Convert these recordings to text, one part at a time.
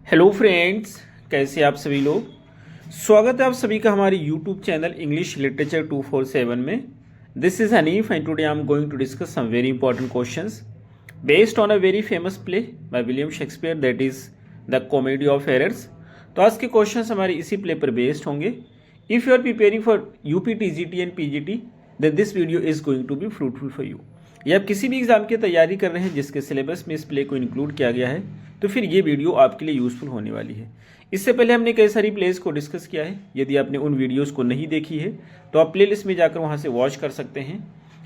Hello friends, कैसे आप सभी लोग। स्वागत है आप सभी का हमारे यूट्यूब चैनल इंग्लिश लिटरेचर 247 में। This is Hanif and today I am going to discuss some very important questions based on a very famous play by William Shakespeare, that is the comedy of errors. तो आज के questions हमारे इसी play पर based होंगे। If you are preparing for UP TGT and PGT then this video is going to be fruitful for you. या आप किसी भी एग्जाम की तैयारी कर रहे हैं जिसके सिलेबस में इस प्ले को इंक्लूड किया गया है, तो फिर ये वीडियो आपके लिए यूजफुल होने वाली है। इससे पहले हमने कई सारी प्लेस को डिस्कस किया है। यदि आपने उन वीडियोस को नहीं देखी है तो आप प्लेलिस्ट में जाकर वहां से वॉच कर सकते हैं।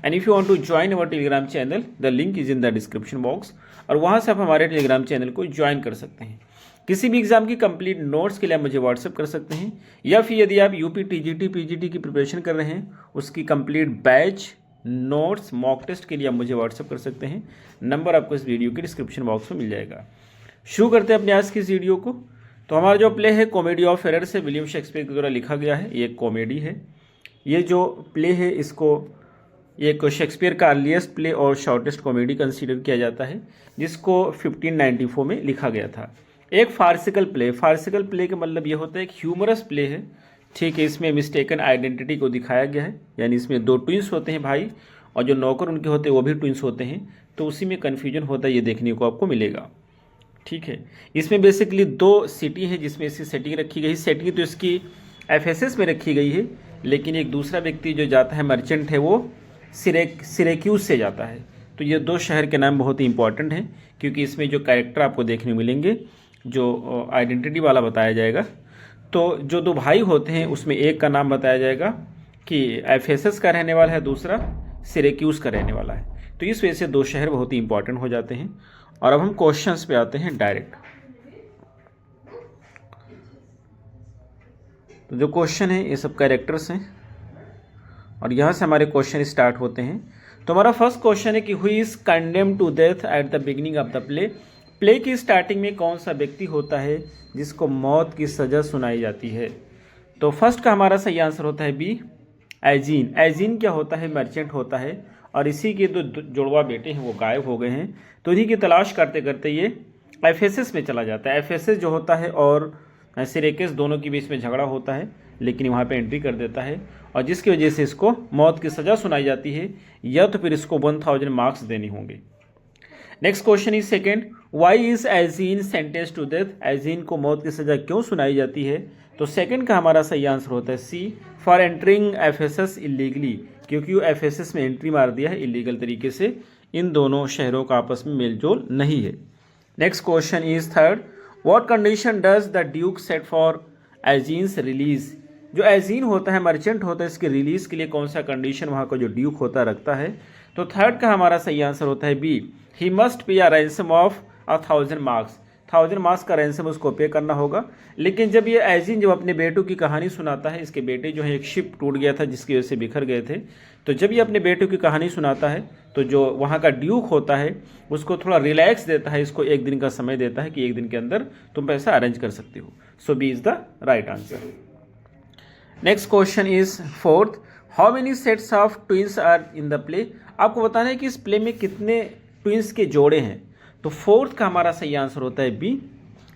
And if you want to join our Telegram channel, the link is in the description box, और वहां से आप हमारे टेलीग्राम चैनल को ज्वाइन कर सकते हैं। किसी भी एग्जाम की कंप्लीट नोट्स के लिए आप मुझे व्हाट्सएप कर सकते हैं, या फिर यदि आप यूपी टीजीटी पीजीटी की प्रिपरेशन कर रहे हैं उसकी complete batch notes mock test के लिए आप मुझे व्हाट्सएप कर सकते हैं। नंबर आपको इस वीडियो के डिस्क्रिप्शन बॉक्स में मिल जाएगा। शुरू करते हैं अपने आज की इस वीडियो को। तो हमारा जो प्ले है कॉमेडी ऑफ एरर से विलियम शेक्सपियर के द्वारा लिखा गया है। ये एक कॉमेडी है। ये जो प्ले है इसको एक शेक्सपियर का अर्लीस्ट प्ले और शॉर्टेस्ट कॉमेडी कंसीडर किया जाता है, जिसको 1594 में लिखा गया था। एक फार्सिकल प्ले का मतलब ये होता है एक ह्यूमरस प्ले है। ठीक है, इसमें मिस्टेकन आइडेंटिटी को दिखाया गया है, यानी इसमें दो ट्विंस होते हैं भाई, और जो नौकर उनके होते हैं वो भी ट्विंस होते हैं, तो उसी में कन्फ्यूजन होता है, ये देखने को आपको मिलेगा। ठीक है, इसमें बेसिकली दो सिटी है जिसमें इसकी सेटिंग रखी गई। सेटिंग तो इसकी एफएसएस में रखी गई है, लेकिन एक दूसरा व्यक्ति जो जाता है मर्चेंट है वो सिरेक्यूज से जाता है। तो ये दो शहर के नाम बहुत ही इंपॉर्टेंट हैं, क्योंकि इसमें जो कैरेक्टर आपको देखने को मिलेंगे जो आइडेंटिटी वाला बताया जाएगा। तो जो दो भाई होते हैं उसमें एक का नाम बताया जाएगा कि एफएसएस का रहने वाला है, दूसरा सिरेक्यूज का रहने वाला है। तो इस वजह से दो शहर बहुत ही इंपॉर्टेंट हो जाते हैं। और अब हम क्वेश्चंस पे आते हैं डायरेक्ट। तो जो क्वेश्चन है ये सब कैरेक्टर्स हैं, और यहाँ से हमारे क्वेश्चन स्टार्ट होते हैं। तो हमारा फर्स्ट क्वेश्चन है कि who is condemned to death at the beginning of the play. Play की स्टार्टिंग में कौन सा व्यक्ति होता है जिसको मौत की सज़ा सुनाई जाती है। तो फर्स्ट का हमारा सही आंसर होता है बी, एजीन। एजीन क्या होता है? मर्चेंट होता है, और इसी के दो जुड़वा बेटे हैं वो गायब हो गए हैं। तो इन्हीं की तलाश करते करते ये एफएसएस में चला जाता है। एफएसएस जो होता है और सिरेकस दोनों के बीच में झगड़ा होता है, लेकिन वहाँ पे एंट्री कर देता है, और जिसकी वजह से इसको मौत की सज़ा सुनाई जाती है, या तो फिर इसको 1000 मार्क्स देने होंगे। Next question is second, why is Aegeon sentence to death. Aegeon को मौत की सज़ा क्यों सुनाई जाती है? तो सेकंड का हमारा सही आंसर होता है सी, फॉर एंटरिंग एफएसएस इलीगली, क्योंकि वो एफएसएस में एंट्री मार दिया है इलीगल तरीके से। इन दोनों शहरों का आपस में मेलजोल नहीं है। Next question is third, what condition does the Duke set for Aegeon's release. जो एजीन होता है मर्चेंट होता है, इसके रिलीज के लिए कौन सा कंडीशन वहाँ का जो ड्यूक होता रखता है? तो थर्ड का हमारा सही आंसर होता है B, he must pay a ransom of 1000 marks. 1000 marks का रैंसम उसको पे करना होगा। लेकिन जब ये एजीन जब अपने बेटों की कहानी सुनाता है, इसके बेटे जो है एक शिप टूट गया था जिसकी वजह से बिखर गए थे, तो जब ये अपने बेटों की कहानी सुनाता है तो जो वहाँ का ड्यूक होता है उसको थोड़ा रिलैक्स देता है, इसको एक दिन का समय देता है कि एक दिन के अंदर तुम पैसा अरेंज कर सकते हो। So B is the right answer. Next question is fourth, how many sets of twins are in the play. आपको बताना है कि इस प्ले में कितने ट्विंस के जोड़े हैं। तो फोर्थ का हमारा सही आंसर होता है बी,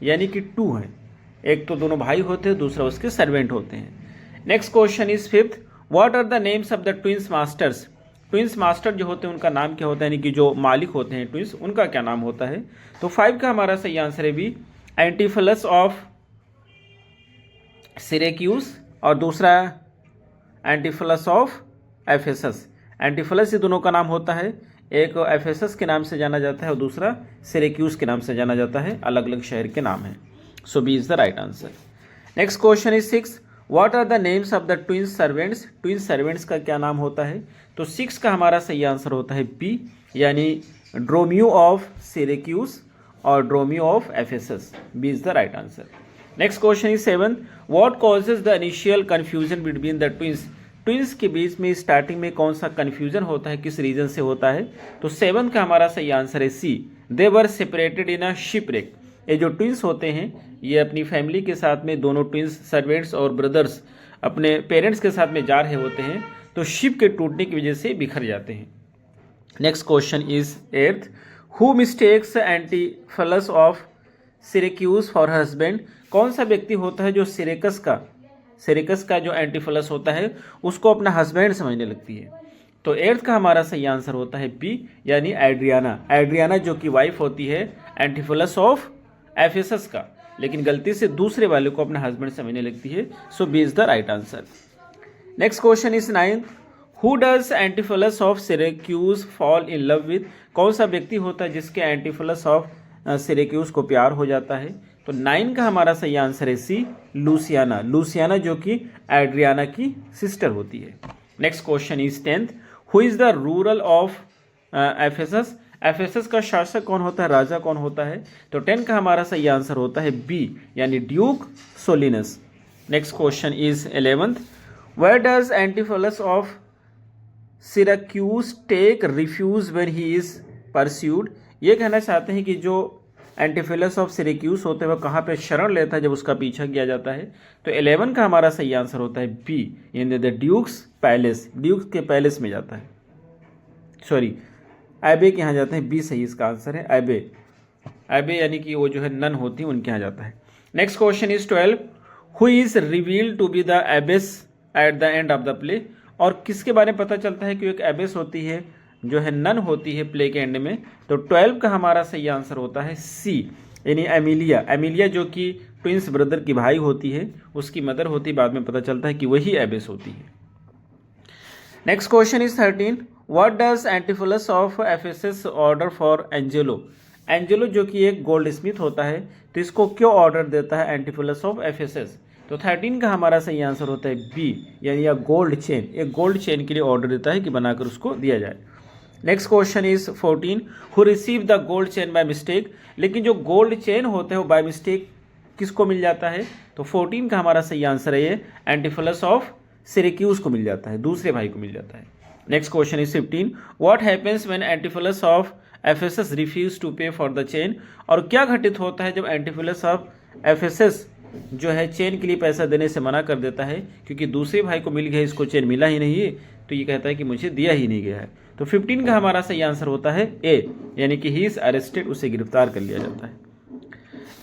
यानी कि 2 है। एक तो दोनों भाई होते हैं, दूसरा उसके सर्वेंट होते हैं। Next question is fifth, what are the names of the twins masters. Twins master जो होते हैं उनका नाम क्या होता है, यानी कि जो मालिक होते हैं ट्विंस, उनका क्या नाम होता है? तो 5 का हमारा सही आंसर है बी, एंटीफलस ऑफ सिरेक्यूज, और दूसरा एंटीफलस ऑफ एफेसस। एंटीफलस ये दोनों का नाम होता है, एक एफेसस के नाम से जाना जाता है और दूसरा सिरेक्यूज के नाम से जाना जाता है। अलग अलग शहर के नाम हैं। So B is the right answer. Next question is 6, what are the names of the twins servants. Twins servants का क्या नाम होता है? तो 6 का हमारा सही आंसर होता है बी, यानी ड्रोमियो ऑफ सिरेक्यूज और Dromio of Ephesus. B is the right answer. Next question is 7, what causes the initial confusion between the twins. Twins के बीच में स्टार्टिंग में कौन सा कन्फ्यूजन होता है, किस रीजन से होता है? तो 7 का हमारा सही आंसर है सी, दे वर सेपरेटेड इन अ शिपरेक। ये जो ट्विंस होते हैं ये अपनी फैमिली के साथ में, दोनों ट्विंस सर्वेंट्स और ब्रदर्स अपने पेरेंट्स के साथ में जा रहे होते हैं, तो शिप के टूटने की वजह से बिखर जाते हैं। Next question is 8th, who mistakes Antipholus of Syracuse for husband, कौन सा व्यक्ति होता है जो सिरेकस का जो एंटीफिलस होता है उसको अपना हस्बैंड समझने लगती है। तो 8th का हमारा सही आंसर होता है बी, यानी एड्रियाना जो कि वाइफ होती है एंटीफिलस ऑफ एफेसस का, लेकिन गलती से दूसरे वाले को अपना हस्बैंड समझने लगती है। So B is the right answer. Next question is 9th, who does Antipholus of Syracuse fall in love with, कौन सा व्यक्ति होता है जिसके एंटीफिलस ऑफ सिरेक्यूज को प्यार हो जाता है। तो 9 का हमारा सही आंसर है सी, लूसियाना जो कि एड्रियाना की सिस्टर होती है। Next question is 10th, who is the rural of Ephesus, Ephesus का शासक कौन होता है, राजा कौन होता है। तो 10 का हमारा सही आंसर होता है बी, यानी Duke Solinus. Next question is 11th, where does Antipholus of Syracuse take refuge when he is pursued, ये कहना चाहते हैं कि जो एंटीफिलस ऑफ सिरेक्यूज होते हैं वह कहाँ पे शरण लेता है जब उसका पीछा किया जाता है। तो 11 का हमारा सही आंसर होता है बी, यानी द ड्यूक्स पैलेस, ड्यूक्स के पैलेस में जाता है, सॉरी एबे के यहाँ जाते हैं, बी सही इसका आंसर है, एबे यानी कि वो जो है नन होती है उनके यहाँ जाता है। Next question is 12, who is revealed to be the abbess at the end of the play, और किसके बारे में पता चलता है कि एक एबेस होती है जो है नन होती है प्ले के एंड में। तो 12 का हमारा सही आंसर होता है सी, यानी एमिलिया जो कि ट्विंस ब्रदर की भाई होती है, उसकी मदर होती है, बाद में पता चलता है कि वही एबेस होती है। Next question is 13, what does Antipholus of Ephesus order for Angelo जो कि एक गोल्ड स्मिथ होता है, तो इसको क्यों ऑर्डर देता है एंटीफिलस ऑफ एफेसस। तो 13 का हमारा सही आंसर होता है बी, यानी गोल्ड चेन, एक गोल्ड चेन के लिए ऑर्डर देता है कि बनाकर उसको दिया जाए। Next question is 14, who receive the gold chain by mistake, लेकिन जो गोल्ड चेन होता है वो बाय मिस्टेक किसको मिल जाता है। तो 14 का हमारा सही आंसर है ये एंटीफिलस ऑफ सिरेक्यूज को मिल जाता है, दूसरे भाई को मिल जाता है। Next question is 15, what happens when Antipholus of Ephesus refuse to pay for the chain, और क्या घटित होता है जब एंटीफिलस ऑफ एफेसस जो है चेन के लिए पैसा देने से मना कर देता है, क्योंकि दूसरे भाई को मिल गया, इसको चेन मिला ही नहीं है, तो ये कहता है कि मुझे दिया ही नहीं गया है। तो 15 का हमारा सही आंसर होता है ए, यानी कि ही इज अरेस्टेड, उसे गिरफ्तार कर लिया जाता है।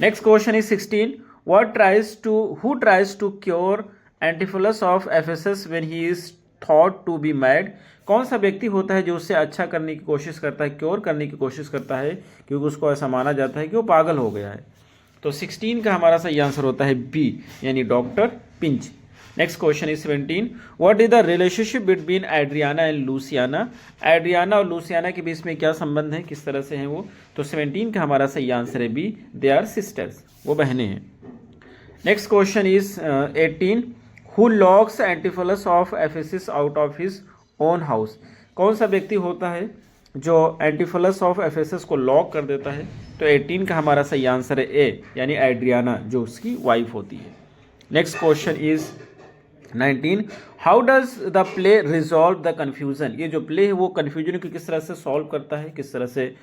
Next question is 16, who tries to cure Antipholus of Ephesus when he is thought to be mad, कौन सा व्यक्ति होता है जो उससे अच्छा करने की कोशिश करता है, क्योर करने की कोशिश करता है, क्योंकि उसको ऐसा माना जाता है कि वो पागल हो गया है। तो 16 का हमारा सही आंसर होता है बी, यानी doctor Pinch. Next question is 17, what is the relationship between Adriana and Luciana, Adriana और लूसियाना के बीच में क्या संबंध है, किस तरह से हैं वो। तो 17 का हमारा सही आंसर है बी, दे आर सिस्टर्स, वो बहनें हैं। Next question is 18, who locks Antipholus of Ephesus out of his own house, कौन सा व्यक्ति होता है जो एंटीफिलस ऑफ एफेसस को लॉक कर देता है। तो 18 का हमारा सही आंसर है ए, यानी एड्रियाना जो उसकी वाइफ होती है। Next question is 19, how does the play resolve the confusion, ये जो प्ले है वो कन्फ्यूजन को किस तरह से सॉल्व करता है, किस तरह से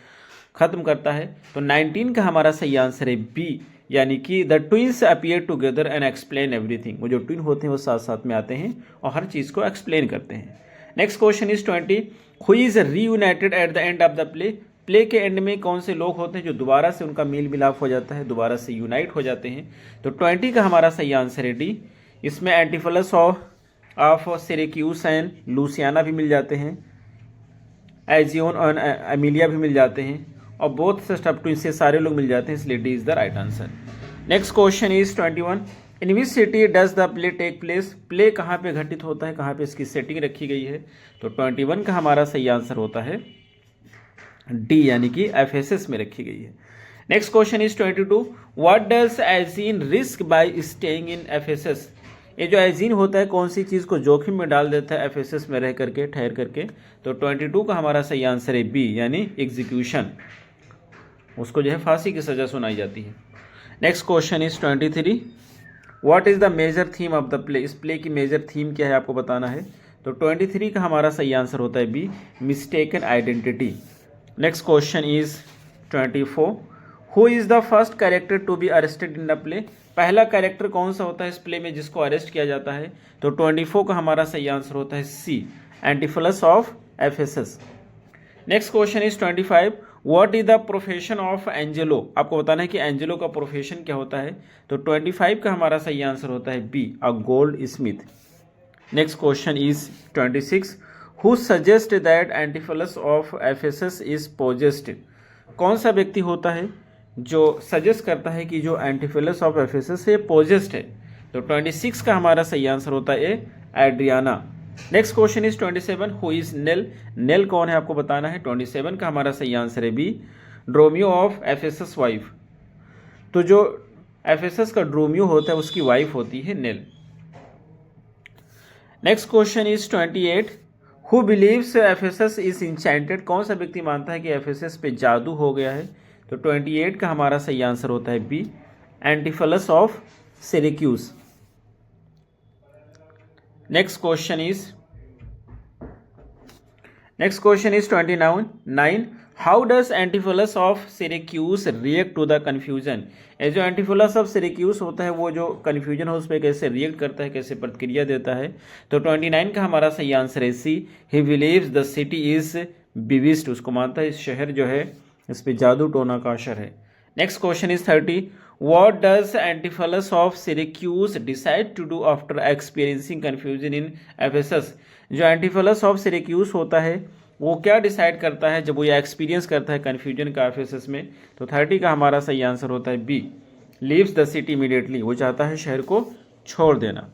खत्म करता है। तो 19 का हमारा सही आंसर है बी, यानी कि the twins appear together and explain everything, वो जो ट्विन होते हैं वो साथ साथ में आते हैं और हर चीज़ को एक्सप्लेन करते हैं। Next question is 20, who is reunited eight the end of the play, play के एंड में कौन से लोग होते हैं जो दोबारा से उनका मेल मिलाप हो जाता है, दोबारा से यूनाइट हो जाते हैं। तो 20 का हमारा सही आंसर है डी, इसमें एंटीफिलस ऑफ सिरेक्यूस एंड लूसियाना भी मिल जाते हैं, एजियोन और एमिलिया भी मिल जाते हैं, और बोथ से स्टप टू इससे सारे लोग मिल जाते हैं, इसलिए D is the right answer. Next question is 21, in which city does the play take place, play कहाँ पे घटित होता है, कहाँ पे इसकी सेटिंग रखी गई है। तो 21 का हमारा सही आंसर होता है डी, यानी कि एफेसस में रखी गई है। Next question is 22, what does Egeon risk by staying in Ephesus, ये जो एजीन होता है कौन सी चीज़ को जोखिम में डाल देता है एफेसस में रह करके, ठहर करके। तो 22 का हमारा सही आंसर है बी, यानी एग्जीक्यूशन, उसको जो है फांसी की सज़ा सुनाई जाती है। Next question is 23, what is the major theme of the play, इस प्ले की मेजर थीम क्या है आपको बताना है। तो 23 का हमारा सही आंसर होता है B, mistaken identity. Next question is 24, who is the first character to be arrested in the play, पहला कैरेक्टर कौन सा होता है इस प्ले में जिसको अरेस्ट किया जाता है। तो 24 का हमारा सही आंसर होता है C, Antipholus of Ephesus. Next question is 25, what is the profession of Angelo, आपको बताना है कि एंजेलो का प्रोफेशन क्या होता है। तो 25 का हमारा सही आंसर होता है B, a goldsmith. Next question is 26, who suggest that Antipholus of Ephesus is possessed, कौन सा व्यक्ति होता है जो सजेस्ट करता है कि जो एंटीफिलस ऑफ एफेसस है पोजेस्ड है। तो 26 का हमारा सही आंसर होता है A, Adriana. Next question is 27, who is Nell, Nell कौन है आपको बताना है। 27 का हमारा सही आंसर है B, Dromio of Ephesus wife. तो जो एफेसस का ड्रोमियो होता है उसकी वाइफ होती है nail. Next question is 28, who believes Ephesus is enchanted, कौन सा व्यक्ति मानता है कि एफेसस पे जादू हो गया है। तो 28 का हमारा सही आंसर होता है B, Antipholus of Syracuse. Next question is 29, how does Antipholus of Syracuse react to the confusion, ये जो एंटीफिलस ऑफ सिरेक्यूस होता है वो जो कन्फ्यूजन हो उस पर कैसे रिएक्ट करता है, कैसे प्रतिक्रिया देता है। तो 29 का हमारा सही आंसर है C, he believes the city is bewitched, उसको मानता है इस शहर जो है इस पे जादू टोना का असर है। Next question is 30, what does Antipholus of Syracuse decide to do after experiencing confusion in Ephesus, जो एंटीफिलस ऑफ सिरेक्यूस होता है वो क्या डिसाइड करता है जब वो ये एक्सपीरियंस करता है कन्फ्यूजन का एफेसस में। तो 30 का हमारा सही आंसर होता है B, leaves the city immediately, वो चाहता है शहर को छोड़ देना।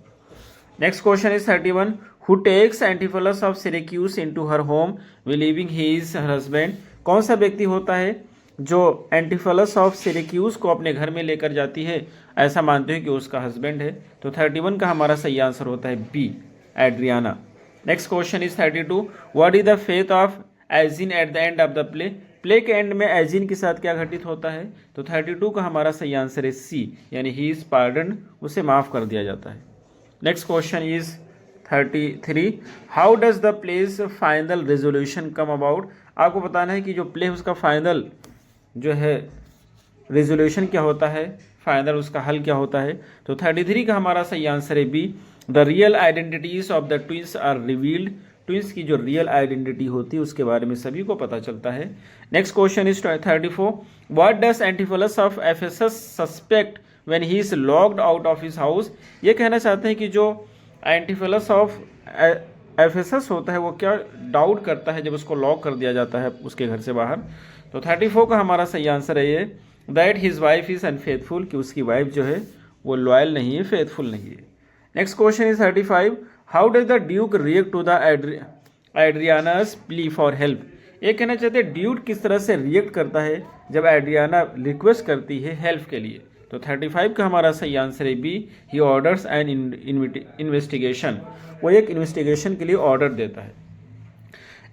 Next question is 31, who takes Antipholus of Syracuse into her home believing he is her husband, कौन सा व्यक्ति होता है जो एंटीफिलस ऑफ सिरेक्यूस को अपने घर में लेकर जाती है ऐसा मानते हैं कि उसका हस्बैंड है। तो 31 का हमारा सही आंसर होता है B, Adriana. Next question is 32, what is the fate of Egeon at the end of the play, play के एंड में एजिन के साथ क्या घटित होता है। तो 32 का हमारा सही आंसर है सी, यानी ही इज पार्डन, उसे माफ कर दिया जाता है। Next question is 33, how does the play's final resolution come about, आपको बताना है कि जो प्ले उसका फाइनल जो है रेजोल्यूशन क्या होता है, फाइनल उसका हल क्या होता है। तो 33 का हमारा सही आंसर है B, the real identities of the twins are revealed, twins की जो रियल आइडेंटिटी होती है उसके बारे में सभी को पता चलता है। Next question is 34, what does Antipholus of Ephesus suspect when he is locked out of his house, ये कहना चाहते हैं कि जो एंटीफिलस ऑफ एफेसस होता है वो क्या डाउट करता है जब उसको लॉक कर दिया जाता है उसके घर से बाहर। तो 34 का हमारा सही आंसर है ये, that his wife is unfaithful, कि उसकी वाइफ जो है वो लॉयल नहीं है, फेथफुल नहीं है। Next question is 35, how does the duke react to the Adriana's plea for help, ये कहना चाहते हैं ड्यूक किस तरह से रिएक्ट करता है जब एड्रियाना रिक्वेस्ट करती है हेल्प के लिए। तो 35 का हमारा सही आंसर है B, he orders an investigation, वो एक इन्वेस्टिगेशन के लिए ऑर्डर देता है।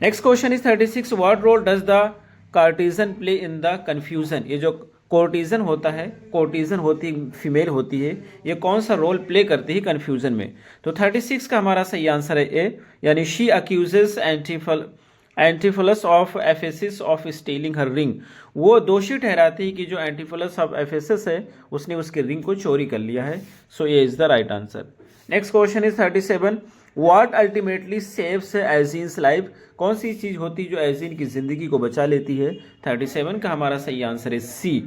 Next question is 36, what role does the courtesan play in the confusion, ये जो कोर्टिजन होता है, कोर्टिजन होती फीमेल होती है, ये कौन सा रोल प्ले करती है कन्फ्यूजन में। तो 36 का हमारा सही आंसर है ए, यानी she accuses Antipholus of Ephesus of stealing her ring, वो दोषी ठहराती है कि जो एंटीफिलस ऑफ एफेसिस है उसने उसके रिंग को चोरी कर लिया है। So A is the right answer. Next question is 37, what ultimately saves Egeon's life, कौन सी चीज होती है जो एजिन की जिंदगी को बचा लेती है। 37 का हमारा सही आंसर है C,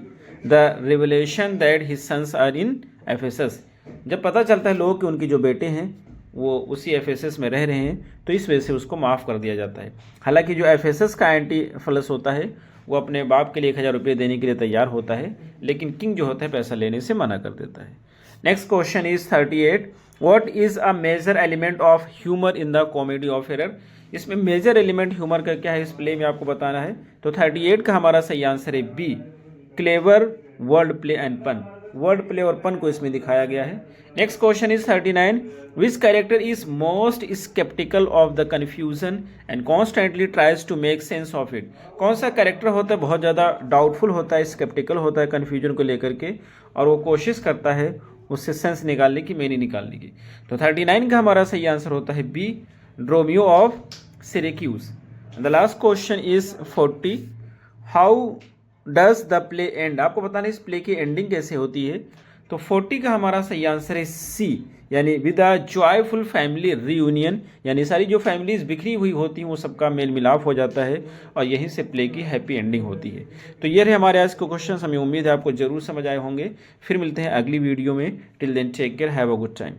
the revelation that his sons are in Ephesus, जब पता चलता है लोगों कि उनके जो बेटे हैं वो उसी एफेसस में रह रहे हैं तो इस वजह से उसको माफ़ कर दिया जाता है। हालांकि जो एफेसस का एंटीफिलस होता है वो अपने बाप के लिए 1000 रुपये देने के लिए तैयार होता है, लेकिन किंग जो होता है पैसा लेने से मना कर देता है। Next question is 38, what is a major element of humour in the comedy of error, इसमें मेजर एलिमेंट ह्यूमर का क्या है इस प्ले में आपको बताना है। तो 38 का हमारा सही आंसर है B, clever word play and pun, word play और पन को इसमें दिखाया गया है। Next question is 39, which character is most sceptical of the confusion and constantly tries to make sense of it, कौन सा कैरेक्टर होता है बहुत ज़्यादा डाउटफुल होता है, स्केप्टिकल होता है कन्फ्यूजन को लेकर के और वो कोशिश करता है उससे सेंस निकालने की, मीनिंग निकालने की। तो 39 का हमारा सही आंसर होता है B, Dromio of Syracuse. The last question is 40, how does the play end, आपको बताना इस प्ले की एंडिंग कैसे होती है। तो 40 का हमारा सही आंसर है सी, यानी with a joyful family reunion, यानी सारी जो फैमिलीज बिखरी हुई होती हैं वो सबका मेल मिलाप हो जाता है और यहीं से प्ले की हैप्पी एंडिंग होती है। तो ये रहे हमारे आज के क्वेश्चन, हमें उम्मीद है आपको जरूर समझ आए होंगे। फिर मिलते हैं अगली वीडियो में। Till then take care, have a good time.